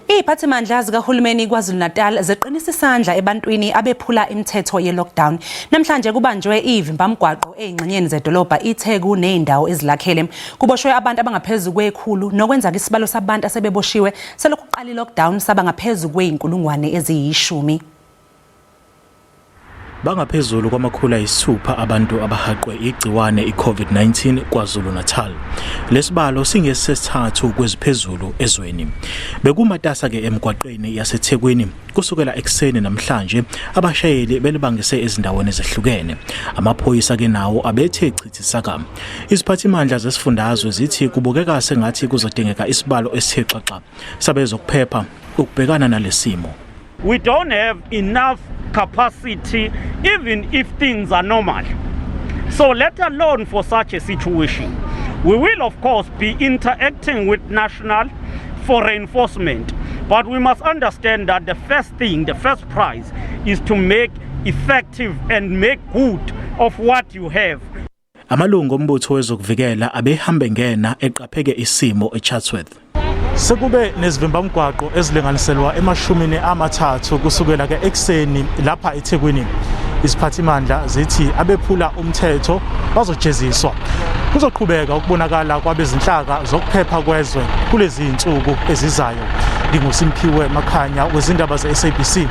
Iziphathimandla zikahulumeni KwaZulu Natal ziqinisa isandla ebantwini abephula imithetho yelockdown. Namhlanje kubanjwe izivimbamgwaqo ezingxenyeni zedolobha iTheku nezindawo ezilakhele. Kuboshwe abantu abangaphezulu kwekhulu nokwenza isibalo sabantu asebeboshiwe selokhu kuqala ilockdown sabangaphezulu kweinkulungwane eziyishumi. Bangaphezulu kwamakhulu ayisithupha abantu abahaqwe igciwane iCovid-19 KwaZulu Natal. Lesibalo singesesithathu kweziphezulu ezweni. Bekumatasa ke emgwaqeni yaseThekwini kusukela ekuseni namhlanje abashayeli belibangise ezindaweni ezehlukene. Amaphoyisa ke nawo abethe chithisaka. Iziphathimandla zesifundazwe zithi kubukeka sengathi kuzodingeka isibalo esithexaxa sabezokuphepha ukubhekana nalesimo. We don't have enough capacity even if things are normal. So let alone for such a situation. We will of course be interacting with national for reinforcement, but we must understand that the first prize is to make effective and make good of what you have. Amalungu ombutho wezokuvikela abehambe ngena eqapheke isimo eChatsworth. Sekube nezivimbamgwaqo ezilinganiselwa emashumini amathathu kusukela ke ekseni lapha eThekwini. Iziphathimandla zithi abephula umthetho bazojeziswa. Kuzoqhubeka ukubonakala kwabezinhlaka zokuphepha kwezwe kulezi insuku ezizayo. NginguSimphiwe Makhanya wezindaba ze SABC.